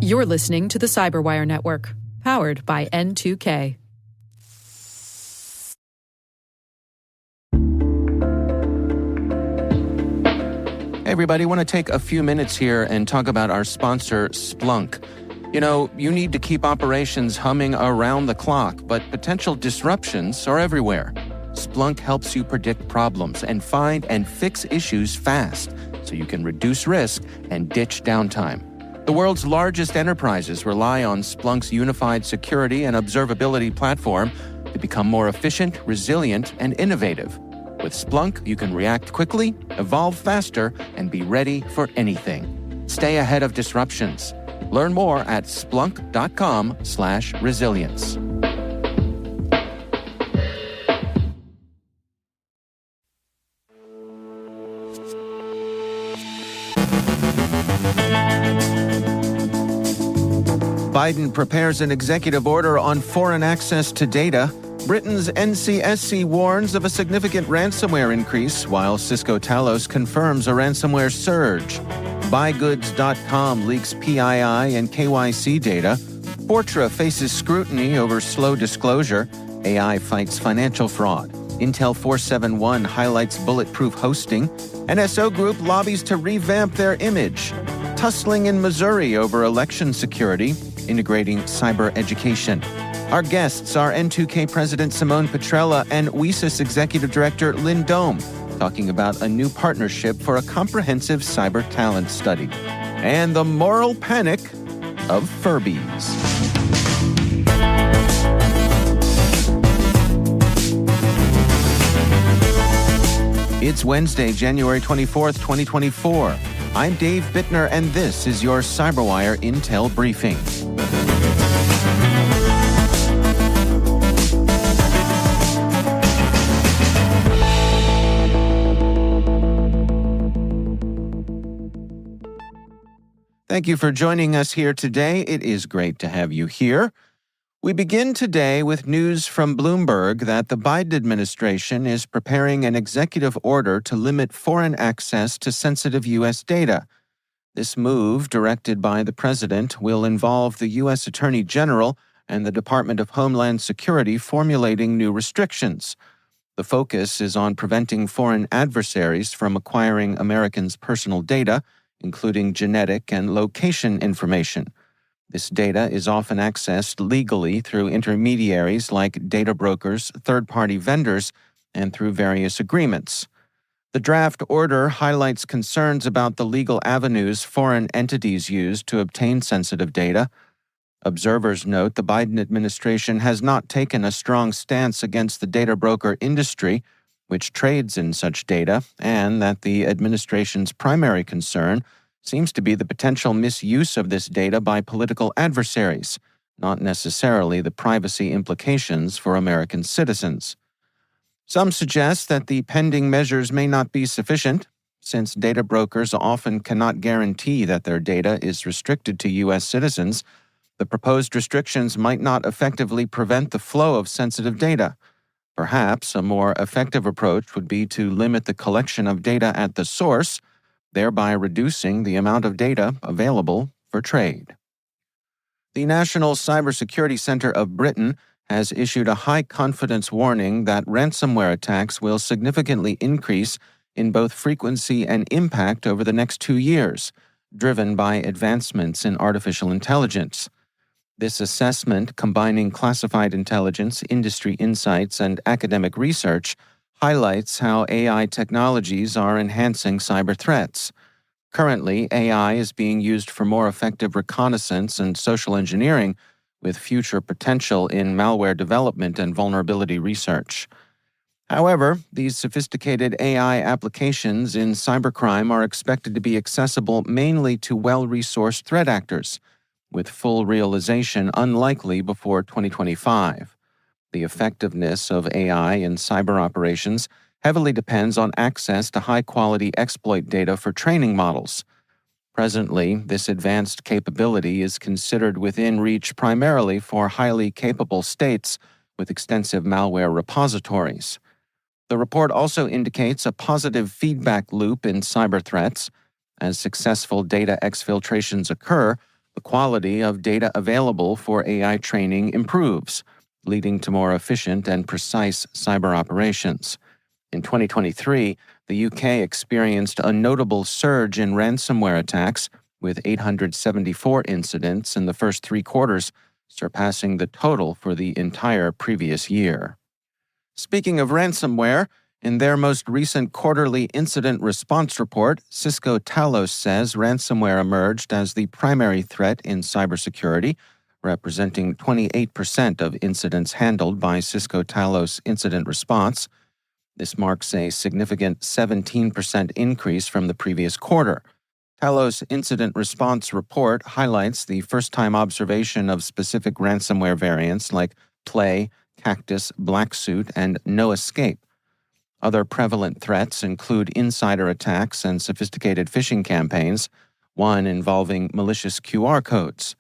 You're listening to the CyberWire Network, powered by N2K. Hey everybody, I want to take a few minutes here and talk about our sponsor, Splunk. You know, you need to keep operations humming around the clock, but potential disruptions are everywhere. Splunk helps you predict problems and find and fix issues fast, so you can reduce risk and ditch downtime. The world's largest enterprises rely on Splunk's unified security and observability platform to become more efficient, resilient, and innovative. With Splunk, you can react quickly, evolve faster, and be ready for anything. Stay ahead of disruptions. Learn more at splunk.com/resilience. Biden prepares an executive order on foreign access to data. Britain's NCSC warns of a significant ransomware increase, while Cisco Talos confirms a ransomware surge. Buygoods.com leaks PII and KYC data. Fortra faces scrutiny over slow disclosure. AI fights financial fraud. Intel 471 highlights bulletproof hosting. NSO Group lobbies to revamp their image. Tussling in Missouri over election security. Integrating cyber education. Our guests are N2K President Simone Petrella and WiCyS Executive Director Lynn Dohm, talking about a new partnership for a comprehensive cyber talent study. And the moral panic of Furbies. It's Wednesday, January 24th, 2024. I'm Dave Bittner, and this is your CyberWire Intel Briefing. Thank you for joining us here today. It is great to have you here. We begin today with news from Bloomberg that the Biden administration is preparing an executive order to limit foreign access to sensitive U.S. data. This move, directed by the president, will involve the U.S. Attorney General and the Department of Homeland Security formulating new restrictions. The focus is on preventing foreign adversaries from acquiring Americans' personal data, including genetic and location information. This data is often accessed legally through intermediaries like data brokers, third-party vendors, and through various agreements. The draft order highlights concerns about the legal avenues foreign entities use to obtain sensitive data. Observers note the Biden administration has not taken a strong stance against the data broker industry, which trades in such data, and that the administration's primary concern seems to be the potential misuse of this data by political adversaries, not necessarily the privacy implications for American citizens. Some suggest that the pending measures may not be sufficient, since data brokers often cannot guarantee that their data is restricted to U.S. citizens. The proposed restrictions might not effectively prevent the flow of sensitive data. Perhaps a more effective approach would be to limit the collection of data at the source, thereby reducing the amount of data available for trade. The National Cybersecurity Center of Britain has issued a high-confidence warning that ransomware attacks will significantly increase in both frequency and impact over the next 2 years, driven by advancements in artificial intelligence. This assessment, combining classified intelligence, industry insights, and academic research, highlights how AI technologies are enhancing cyber threats. Currently, AI is being used for more effective reconnaissance and social engineering, with future potential in malware development and vulnerability research. However, these sophisticated AI applications in cybercrime are expected to be accessible mainly to well-resourced threat actors, with full realization unlikely before 2025. The effectiveness of AI in cyber operations heavily depends on access to high-quality exploit data for training models. Presently, this advanced capability is considered within reach primarily for highly capable states with extensive malware repositories. The report also indicates a positive feedback loop in cyber threats. As successful data exfiltrations occur, the quality of data available for AI training improves, leading to more efficient and precise cyber operations. In 2023, the UK experienced a notable surge in ransomware attacks, with 874 incidents in the first 3 quarters, surpassing the total for the entire previous year. Speaking of ransomware, in their most recent quarterly incident response report, Cisco Talos says ransomware emerged as the primary threat in cybersecurity, representing 28% of incidents handled by Cisco Talos Incident Response. This marks a significant 17% increase from the previous quarter. Talos Incident Response Report highlights the first-time observation of specific ransomware variants like Play, Cactus, Blacksuit, and No Escape. Other prevalent threats include insider attacks and sophisticated phishing campaigns, one involving malicious QR codes.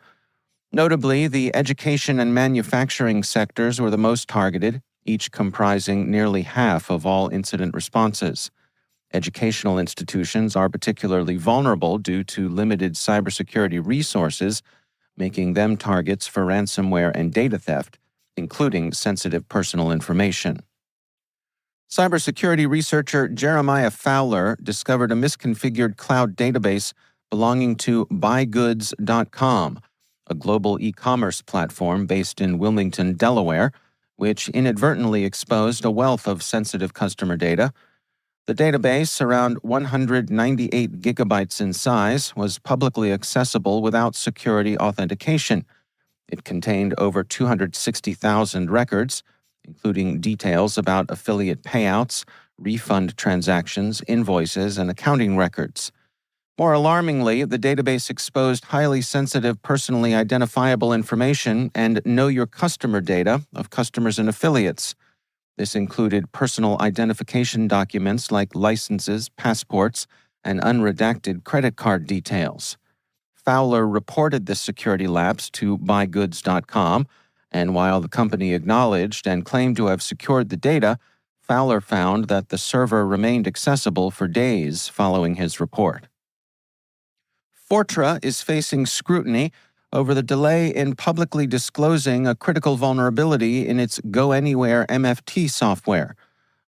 Notably, the education and manufacturing sectors were the most targeted, each comprising nearly half of all incident responses. Educational institutions are particularly vulnerable due to limited cybersecurity resources, making them targets for ransomware and data theft, including sensitive personal information. Cybersecurity researcher Jeremiah Fowler discovered a misconfigured cloud database belonging to buygoods.com, a global e-commerce platform based in Wilmington, Delaware, which inadvertently exposed a wealth of sensitive customer data. The database, around 198 gigabytes in size, was publicly accessible without security authentication. It contained over 260,000 records, including details about affiliate payouts, refund transactions, invoices, and accounting records. More alarmingly, the database exposed highly sensitive personally identifiable information and know your customer data of customers and affiliates. This included personal identification documents like licenses, passports, and unredacted credit card details. Fowler reported this security lapse to buygoods.com, and while the company acknowledged and claimed to have secured the data, Fowler found that the server remained accessible for days following his report. Fortra is facing scrutiny over the delay in publicly disclosing a critical vulnerability in its GoAnywhere MFT software.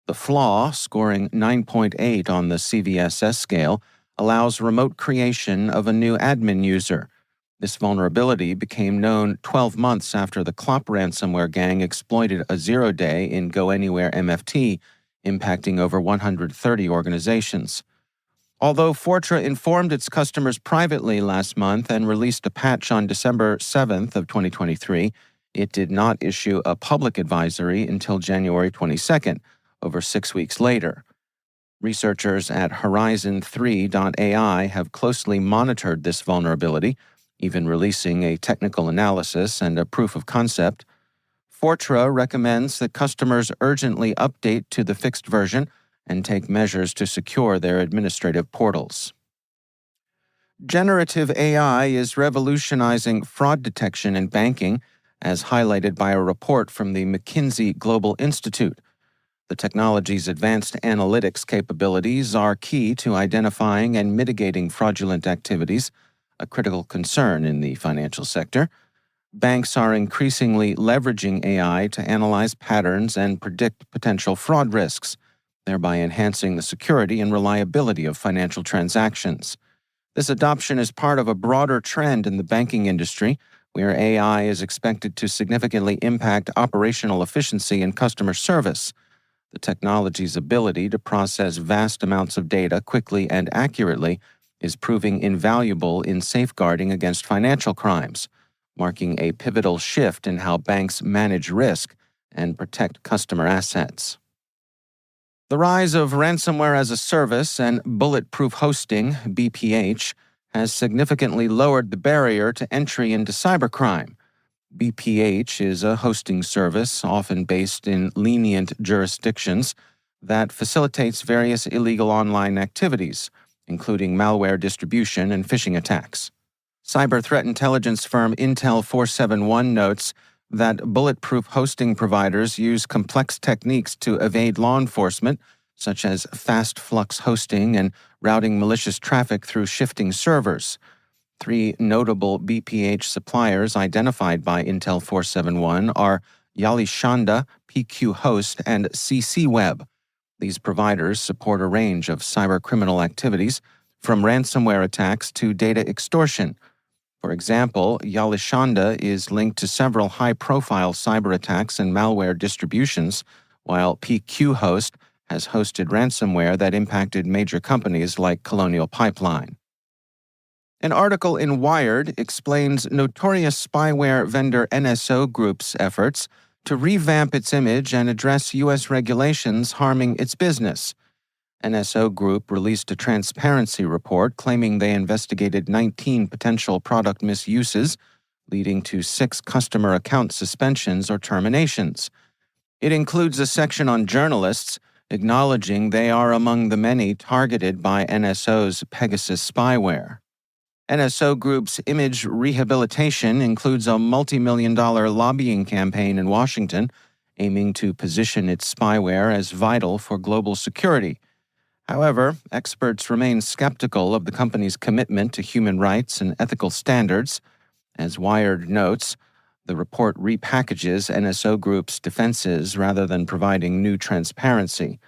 The flaw, scoring 9.8 on the CVSS scale, allows remote creation of a new admin user. This vulnerability became known 12 months after the Clop ransomware gang exploited a zero-day in GoAnywhere MFT, impacting over 130 organizations. Although Fortra informed its customers privately last month and released a patch on December 7th of 2023, it did not issue a public advisory until January 22nd, over 6 weeks later. Researchers at Horizon3.ai have closely monitored this vulnerability, even releasing a technical analysis and a proof of concept. Fortra recommends that customers urgently update to the fixed version and take measures to secure their administrative portals. Generative AI is revolutionizing fraud detection in banking, as highlighted by a report from the McKinsey Global Institute. The technology's advanced analytics capabilities are key to identifying and mitigating fraudulent activities, a critical concern in the financial sector. Banks are increasingly leveraging AI to analyze patterns and predict potential fraud risks, thereby enhancing the security and reliability of financial transactions. This adoption is part of a broader trend in the banking industry, where AI is expected to significantly impact operational efficiency and customer service. The technology's ability to process vast amounts of data quickly and accurately is proving invaluable in safeguarding against financial crimes, marking a pivotal shift in how banks manage risk and protect customer assets. The rise of ransomware as a service and bulletproof hosting, BPH, has significantly lowered the barrier to entry into cybercrime. BPH is a hosting service, often based in lenient jurisdictions, that facilitates various illegal online activities, including malware distribution and phishing attacks. Cyber threat intelligence firm Intel 471 notes that bulletproof hosting providers use complex techniques to evade law enforcement, such as fast flux hosting and routing malicious traffic through shifting servers. 3 notable BPH suppliers identified by Intel 471 are Yalishanda, PQ Host, and CCWeb. These providers support a range of cybercriminal activities, from ransomware attacks to data extortion. For example, Yalishanda is linked to several high-profile cyber attacks and malware distributions, while PQ Host has hosted ransomware that impacted major companies like Colonial Pipeline. An article in Wired explains notorious spyware vendor NSO Group's efforts to revamp its image and address U.S. regulations harming its business. NSO Group released a transparency report claiming they investigated 19 potential product misuses, leading to 6 customer account suspensions or terminations. It includes a section on journalists, acknowledging they are among the many targeted by NSO's Pegasus spyware. NSO Group's image rehabilitation includes a multi-million-dollar lobbying campaign in Washington, aiming to position its spyware as vital for global security. However, experts remain skeptical of the company's commitment to human rights and ethical standards. As Wired notes, the report repackages NSO Group's defenses rather than providing new transparency.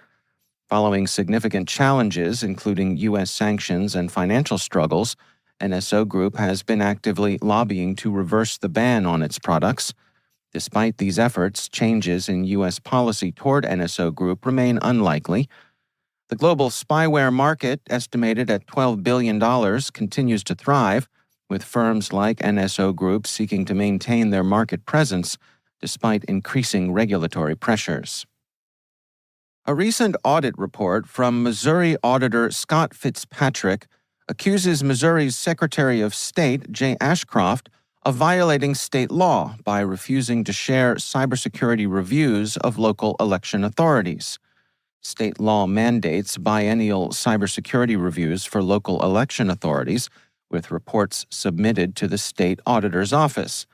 Following significant challenges, including U.S. sanctions and financial struggles, NSO Group has been actively lobbying to reverse the ban on its products. Despite these efforts, changes in U.S. policy toward NSO Group remain unlikely. The global spyware market, estimated at $12 billion, continues to thrive, with firms like NSO Group seeking to maintain their market presence despite increasing regulatory pressures. A recent audit report from Missouri Auditor Scott Fitzpatrick accuses Missouri's Secretary of State, Jay Ashcroft, of violating state law by refusing to share cybersecurity reviews of local election authorities. State law mandates biennial cybersecurity reviews for local election authorities, with reports submitted to the state auditor's office.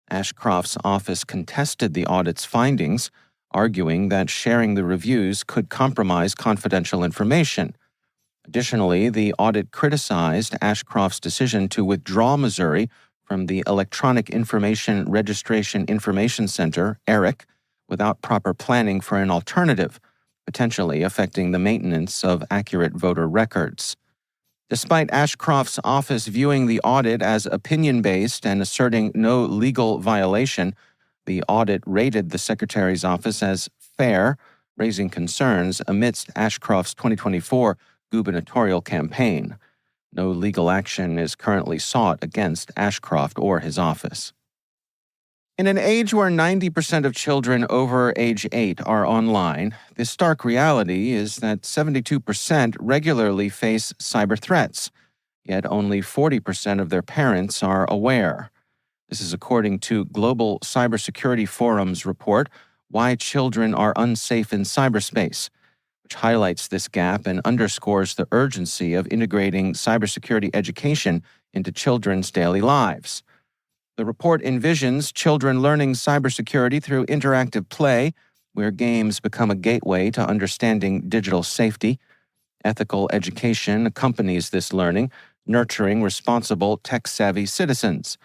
Ashcroft's office contested the audit's findings, arguing that sharing the reviews could compromise confidential information. Additionally, the audit criticized Ashcroft's decision to withdraw Missouri from the Electronic Information Registration Information Center, ERIC, without proper planning for an alternative, potentially affecting the maintenance of accurate voter records. Despite Ashcroft's office viewing the audit as opinion-based and asserting no legal violation, the audit rated the Secretary's office as fair, raising concerns amidst Ashcroft's 2024 gubernatorial campaign. No legal action is currently sought against Ashcroft or his office. In an age where 90% of children over age 8 are online, the stark reality is that 72% regularly face cyber threats, yet only 40% of their parents are aware. This is according to Global Cybersecurity Forum's report, Why Children Are Unsafe in Cyberspace, which highlights this gap and underscores the urgency of integrating cybersecurity education into children's daily lives. The report envisions children learning cybersecurity through interactive play, where games become a gateway to understanding digital safety. Ethical education accompanies this learning, nurturing responsible, tech-savvy citizens.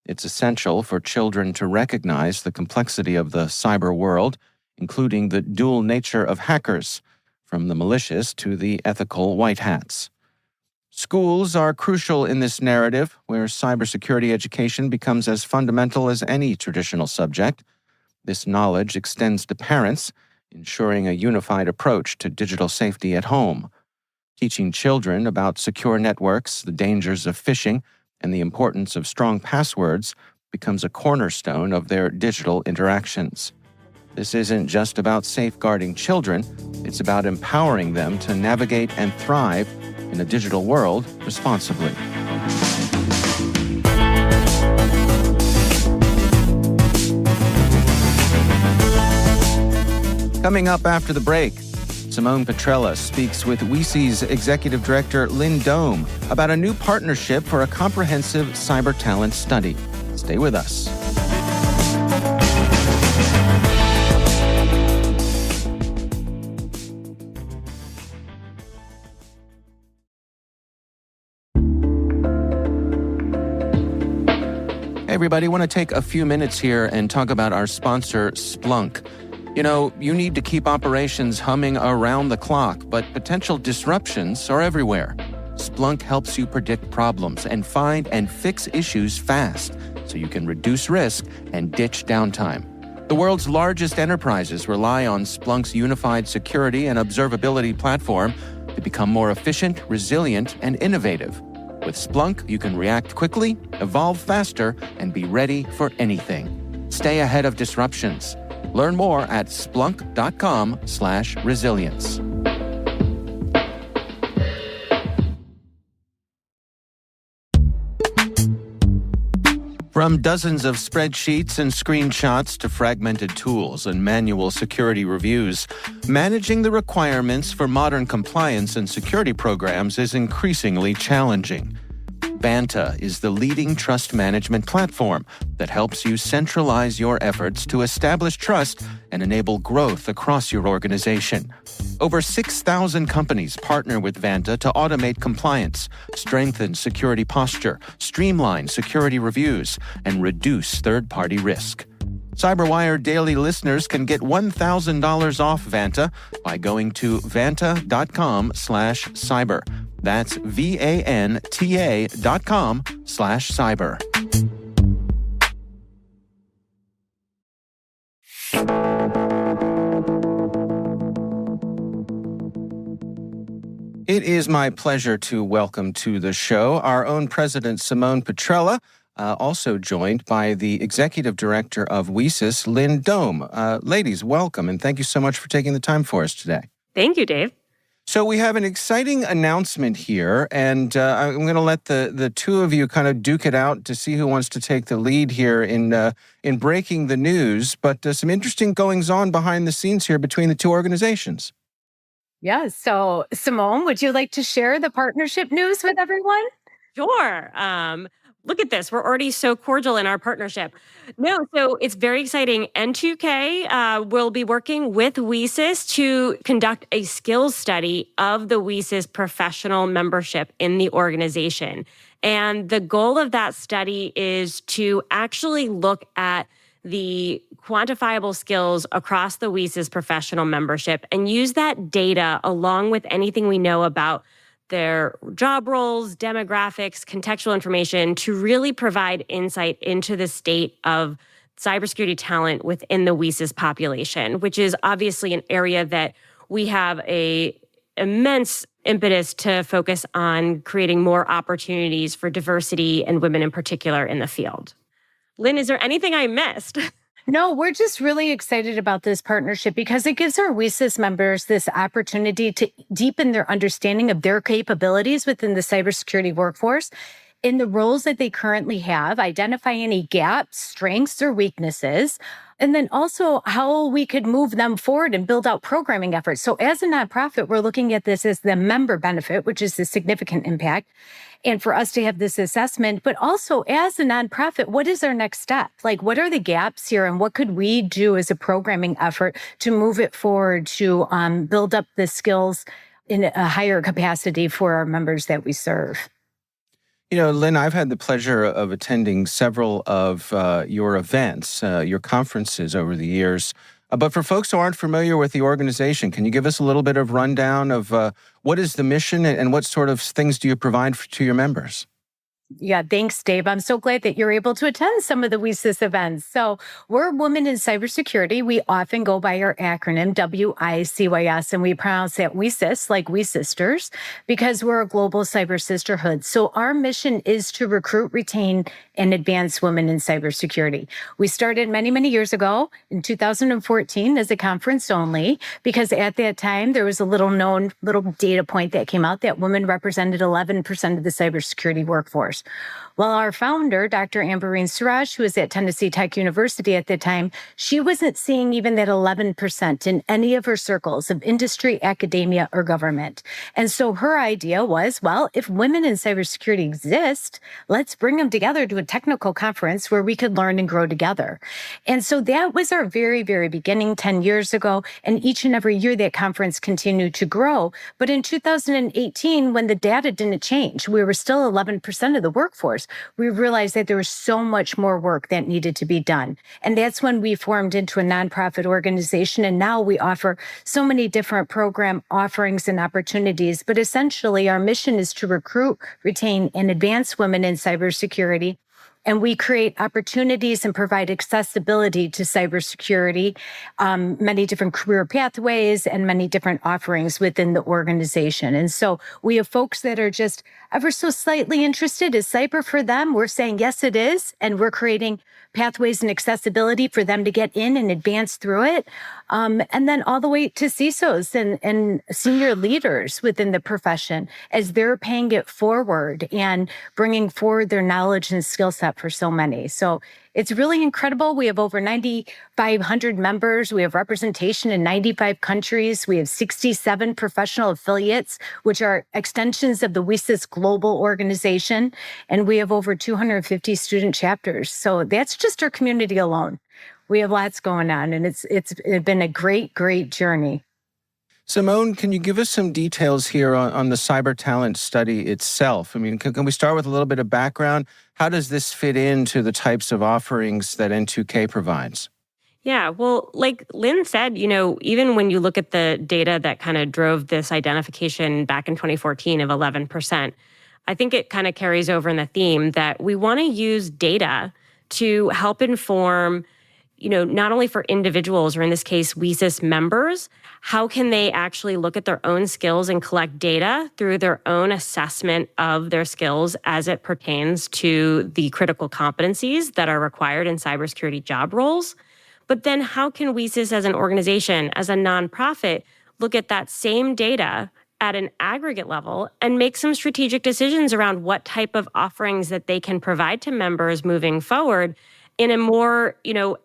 It's essential for children to recognize the complexity of the cyber world, including the dual nature of hackers, from the malicious to the ethical white hats. Schools are crucial in this narrative, where cybersecurity education becomes as fundamental as any traditional subject. This knowledge extends to parents, ensuring a unified approach to digital safety at home. Teaching children about secure networks, the dangers of phishing, and the importance of strong passwords becomes a cornerstone of their digital interactions. This isn't just about safeguarding children, it's about empowering them to navigate and thrive in a digital world responsibly. Coming up after the break, Simone Petrella speaks with WiCyS Executive Director Lynn Dohm about a new partnership for a comprehensive cyber talent study. Stay with us. Hey everybody, I want to take a few minutes here and talk about our sponsor, Splunk. You know, you need to keep operations humming around the clock, but potential disruptions are everywhere. Splunk helps you predict problems and find and fix issues fast, so you can reduce risk and ditch downtime. The world's largest enterprises rely on Splunk's unified security and observability platform to become more efficient, resilient, and innovative. With Splunk, you can react quickly, evolve faster, and be ready for anything. Stay ahead of disruptions. Learn more at splunk.com/resilience. From dozens of spreadsheets and screenshots to fragmented tools and manual security reviews, managing the requirements for modern compliance and security programs is increasingly challenging. Vanta is the leading trust management platform that helps you centralize your efforts to establish trust and enable growth across your organization. Over 6,000 companies partner with Vanta to automate compliance, strengthen security posture, streamline security reviews, and reduce third-party risk. CyberWire Daily listeners can get $1,000 off Vanta by going to vanta.com/cyber. That's VANTA.com/cyber. It is my pleasure to welcome to the show our own president, Simone Petrella, also joined by the executive director of WiCyS, Lynn, Dohm. Ladies, welcome, and thank you so much for taking the time for us today. Thank you, Dave. So we have an exciting announcement here, and I'm going to let the two of you kind of duke it out to see who wants to take the lead here in breaking the news. But some interesting goings-on behind the scenes here between the two organizations. Yeah, so Simone, would you like to share the partnership news with everyone? Sure. Look at this. We're already so cordial in our partnership. No, so it's very exciting. N2K will be working with WiCyS to conduct a skills study of the WiCyS professional membership in the organization. And the goal of that study is to actually look at the quantifiable skills across the WiCyS professional membership and use that data along with anything we know about their job roles, demographics, contextual information to really provide insight into the state of cybersecurity talent within the WiCyS population, which is obviously an area that we have a immense impetus to focus on creating more opportunities for diversity and women in particular in the field. Lynn, is there anything I missed? No, we're just really excited about this partnership because it gives our WiCyS members this opportunity to deepen their understanding of their capabilities within the cybersecurity workforce in the roles that they currently have, identify any gaps, strengths, or weaknesses, and then also how we could move them forward and build out programming efforts. So as a nonprofit, we're looking at this as the member benefit, which is a significant impact. And for us to have this assessment, but also as a nonprofit, what is our next step? Like, what are the gaps here and what could we do as a programming effort to move it forward to build up the skills in a higher capacity for our members that we serve? You know, Lynn, I've had the pleasure of attending several of your events, your conferences over the years. But for folks who aren't familiar with the organization, can you give us a little bit of rundown of what is the mission and what sort of things do you provide to your members? Yeah, thanks, Dave. I'm so glad that you're able to attend some of the WiCyS events. So we're women in cybersecurity. We often go by our acronym WiCyS, and we pronounce that WiCyS, like we sisters, because we're a global cyber sisterhood. So our mission is to recruit, retain, and advance women in cybersecurity. We started many, many years ago in 2014 as a conference only, because at that time there was a little data point that came out that women represented 11% of the cybersecurity workforce. Well, our founder, Dr. Ambereen Suraj, who was at Tennessee Tech University at the time, she wasn't seeing even that 11% in any of her circles of industry, academia, or government. And so her idea was, well, if women in cybersecurity exist, let's bring them together to a technical conference where we could learn and grow together. And so that was our very, very beginning 10 years ago. And each and every year that conference continued to grow. But in 2018, when the data didn't change, we were still 11% of the workforce. we realized that there was so much more work that needed to be done. And that's when we formed into a nonprofit organization. And now we offer so many different program offerings and opportunities. But essentially, our mission is to recruit, retain, and advance women in cybersecurity. And we create opportunities and provide accessibility to cybersecurity, many different career pathways and many different offerings within the organization. And so we have folks that are just ever so slightly interested. Is cyber for them? We're saying, yes, it is. And we're creating pathways and accessibility for them to get in and advance through it. And then all the way to CISOs and senior leaders within the profession as they're paying it forward and bringing forward their knowledge and skill set for so many. So it's really incredible. We have over 9,500 members. We have representation in 95 countries. We have 67 professional affiliates, which are extensions of the WiCyS global organization. And we have over 250 student chapters. So that's just our community alone. We have lots going on, and it's been a great, great journey. Simone, can you give us some details here on the cyber talent study itself? I mean, can we start with a little bit of background? How does this fit into the types of offerings that N2K provides? Yeah, well, like Lynn said, even when you look at the data that kind of drove this identification back in 2014 of 11%, I think it kind of carries over in the theme that we want to use data to help inform not only for individuals, or in this case, WiCyS members, how can they actually look at their own skills and collect data through their own assessment of their skills as it pertains to the critical competencies that are required in cybersecurity job roles. But then how can WiCyS as an organization, as a nonprofit, look at that same data at an aggregate level and make some strategic decisions around what type of offerings that they can provide to members moving forward in a more,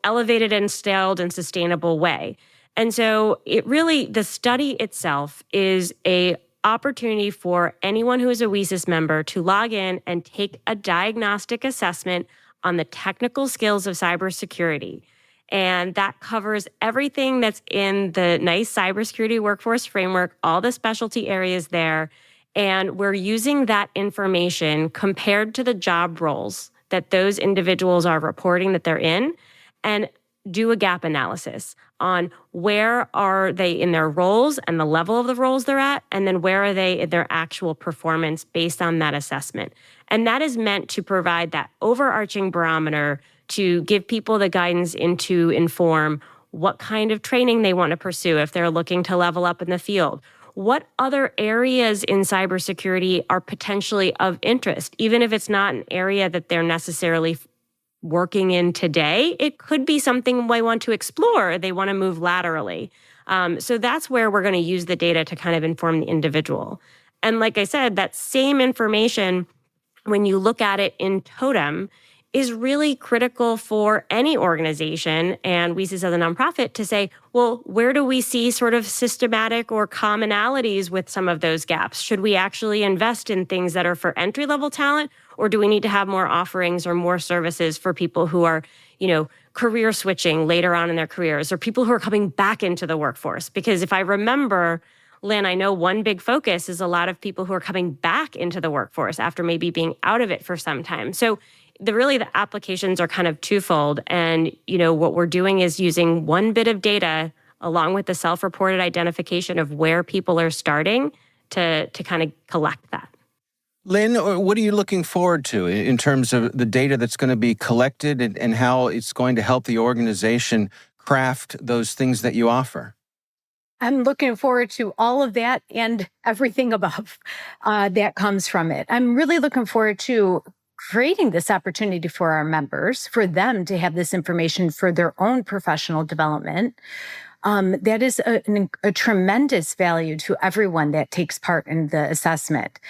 elevated and scaled and sustainable way. And so the study itself is a opportunity for anyone who is a WiCyS member to log in and take a diagnostic assessment on the technical skills of cybersecurity. And that covers everything that's in the NICE cybersecurity workforce framework, all the specialty areas there. And we're using that information compared to the job roles that those individuals are reporting that they're in, and do a gap analysis on where are they in their roles and the level of the roles they're at, and then where are they in their actual performance based on that assessment. And that is meant to provide that overarching barometer to give people the guidance to inform what kind of training they want to pursue if they're looking to level up in the field. What other areas in cybersecurity are potentially of interest, even if it's not an area that they're necessarily working in today? It could be something they want to explore. They want to move laterally. So that's where we're going to use the data to kind of inform the individual. And like I said, that same information, when you look at it in totem, is really critical for any organization, and WiCyS as a nonprofit, to say, well, where do we see sort of systematic or commonalities with some of those gaps? Should we actually invest in things that are for entry-level talent, or do we need to have more offerings or more services for people who are, career switching later on in their careers, or people who are coming back into the workforce? Because if I remember, Lynn, I know one big focus is a lot of people who are coming back into the workforce after maybe being out of it for some time. So the applications are kind of twofold. And, what we're doing is using one bit of data along with the self-reported identification of where people are starting to kind of collect that. Lynn, what are you looking forward to in terms of the data that's going to be collected and how it's going to help the organization craft those things that you offer? I'm looking forward to all of that and everything above that comes from it. I'm really looking forward to creating this opportunity for our members, for them to have this information for their own professional development. That is a tremendous value to everyone that takes part in the assessment.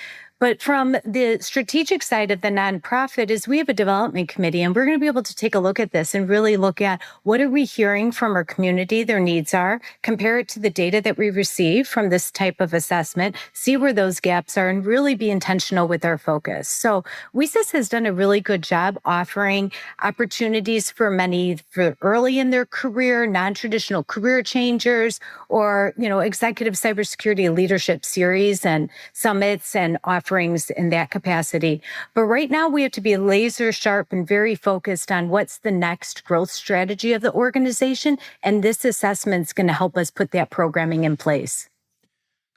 But from the strategic side of the nonprofit is we have a development committee, and we're going to be able to take a look at this and really look at what are we hearing from our community, their needs are, compare it to the data that we receive from this type of assessment, see where those gaps are, and really be intentional with our focus. So WiCyS has done a really good job offering opportunities for many for early in their career, non-traditional career changers, or, executive cybersecurity leadership series and summits, and offering offerings in that capacity. But right now we have to be laser sharp and very focused on what's the next growth strategy of the organization. And this assessment is going to help us put that programming in place.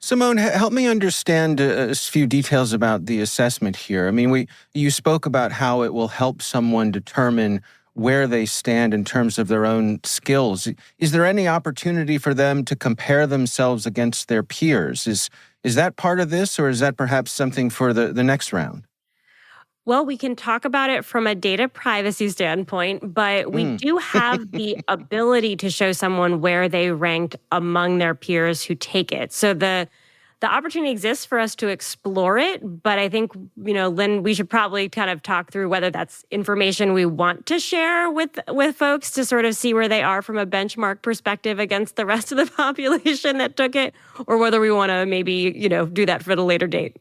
Simone, help me understand a few details about the assessment here. I mean, you spoke about how it will help someone determine where they stand in terms of their own skills. Is there any opportunity for them to compare themselves against their peers? Is that part of this, or is that perhaps something for the next round? Well, we can talk about it from a data privacy standpoint, but we do have the ability to show someone where they ranked among their peers who take it. So the opportunity exists for us to explore it, but I think, Lynn, we should probably kind of talk through whether that's information we want to share with folks to sort of see where they are from a benchmark perspective against the rest of the population that took it, or whether we want to maybe, do that for the later date.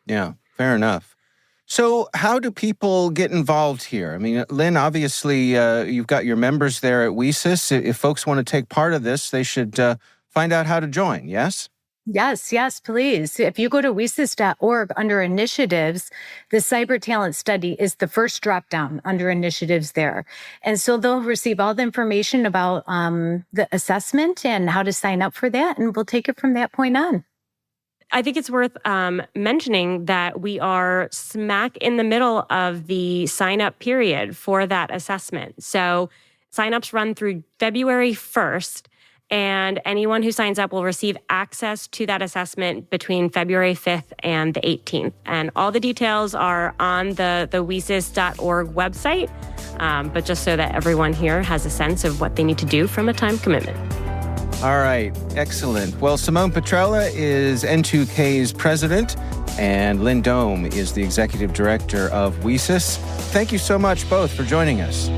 Yeah, fair enough. So how do people get involved here? I mean, Lynn, obviously, you've got your members there at WiCyS. If folks want to take part of this, they should find out how to join, yes? Yes, please. If you go to WiCyS.org under initiatives, the cyber talent study is the first drop down under initiatives there. And so they'll receive all the information about the assessment and how to sign up for that. And we'll take it from that point on. I think it's worth mentioning that we are smack in the middle of the sign-up period for that assessment. So sign-ups run through February 1st, and anyone who signs up will receive access to that assessment between February 5th and the 18th. And all the details are on the WiCyS.org website, but just so that everyone here has a sense of what they need to do from a time commitment. All right, excellent. Well, Simone Petrella is N2K's president, and Lynn Dohm is the executive director of WiCyS. Thank you so much both for joining us.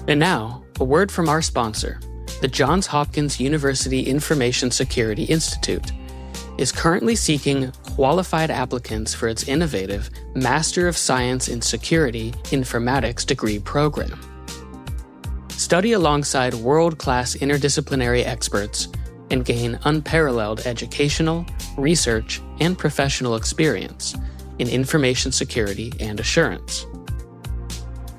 And now, a word from our sponsor. The Johns Hopkins University Information Security Institute is currently seeking qualified applicants for its innovative Master of Science in Security Informatics degree program. Study alongside world-class interdisciplinary experts and gain unparalleled educational, research, and professional experience in information security and assurance.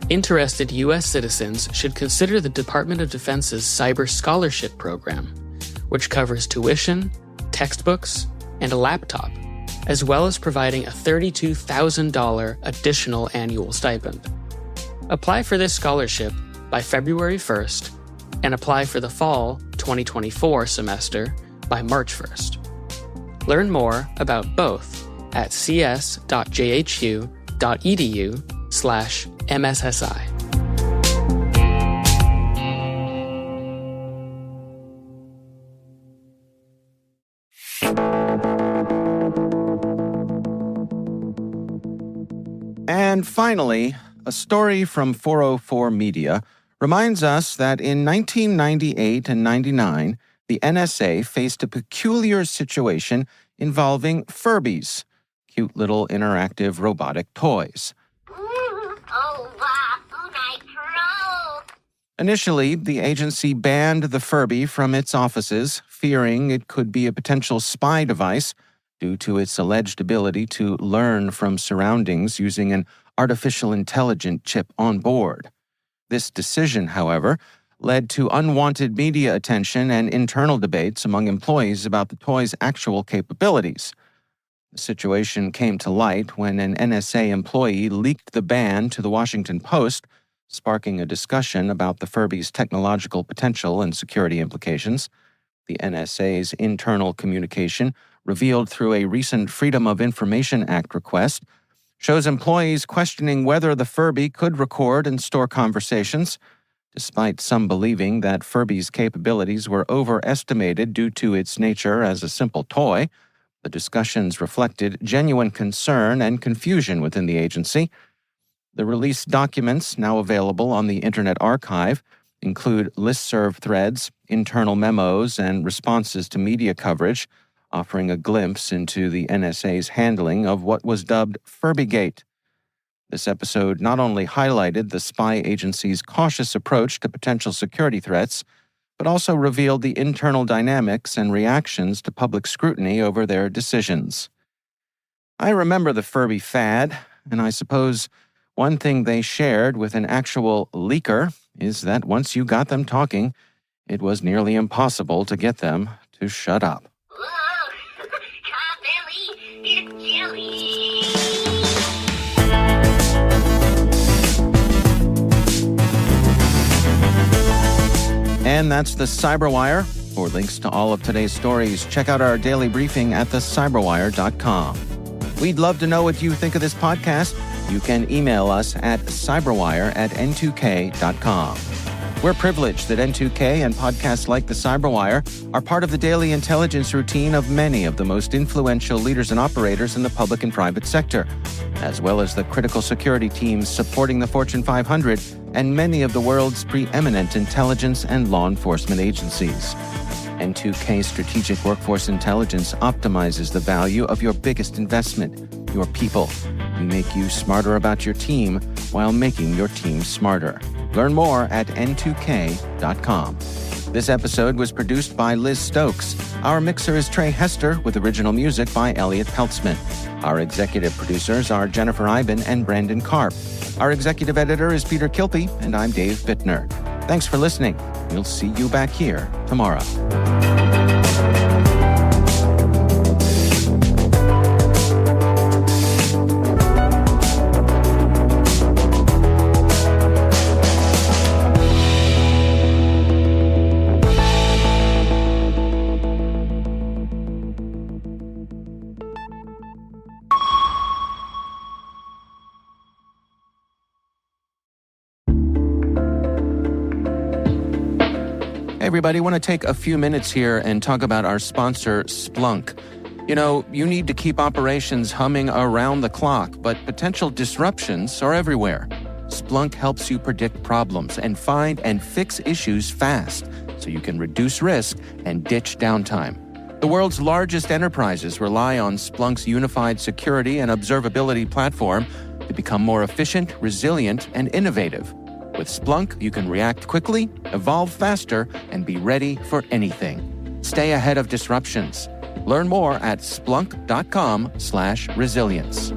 Interested U.S. citizens should consider the Department of Defense's Cyber Scholarship Program, which covers tuition, textbooks, and a laptop, as well as providing a $32,000 additional annual stipend. Apply for this scholarship by February 1st and apply for the fall 2024 semester by March 1st. Learn more about both at cs.jhu.edu/MSSI. And finally, a story from 404 Media reminds us that in 1998 and 99, the NSA faced a peculiar situation involving Furbies, cute little interactive robotic toys. Initially, the agency banned the Furby from its offices, fearing it could be a potential spy device due to its alleged ability to learn from surroundings using an artificial intelligence chip on board. This decision, however, led to unwanted media attention and internal debates among employees about the toy's actual capabilities. The situation came to light when an NSA employee leaked the ban to the Washington Post, sparking a discussion about the Furby's technological potential and security implications. The NSA's internal communication, revealed through a recent Freedom of Information Act request, shows employees questioning whether the Furby could record and store conversations, despite some believing that Furby's capabilities were overestimated due to its nature as a simple toy. The discussions reflected genuine concern and confusion within the agency. The released documents, now available on the Internet Archive, include listserv threads, internal memos, and responses to media coverage, offering a glimpse into the NSA's handling of what was dubbed Furbygate. This episode not only highlighted the spy agency's cautious approach to potential security threats, but also revealed the internal dynamics and reactions to public scrutiny over their decisions. I remember the Furby fad, and I suppose one thing they shared with an actual leaker is that once you got them talking, it was nearly impossible to get them to shut up. Whoa! Potbelly, it's jelly! And that's the CyberWire. For links to all of today's stories, check out our daily briefing at thecyberwire.com. We'd love to know what you think of this podcast. You can email us at cyberwire@n2k.com. We're privileged that N2K and podcasts like the CyberWire are part of the daily intelligence routine of many of the most influential leaders and operators in the public and private sector, as well as the critical security teams supporting the Fortune 500 and many of the world's preeminent intelligence and law enforcement agencies. N2K Strategic Workforce Intelligence optimizes the value of your biggest investment, your people. We make you smarter about your team while making your team smarter. Learn more at n2k.com. This episode was produced by Liz Stokes. Our mixer is Trey Hester with original music by Elliot Peltzman. Our executive producers are Jennifer Iben and Brandon Karp. Our executive editor is Peter Kilpie, and I'm Dave Bittner. Thanks for listening. We'll see you back here tomorrow. Everybody, want to take a few minutes here and talk about our sponsor, Splunk. You know, you need to keep operations humming around the clock, but potential disruptions are everywhere. Splunk helps you predict problems and find and fix issues fast, so you can reduce risk and ditch downtime. The world's largest enterprises rely on Splunk's unified security and observability platform to become more efficient, resilient, and innovative. With Splunk, you can react quickly, evolve faster, and be ready for anything. Stay ahead of disruptions. Learn more at splunk.com/resilience.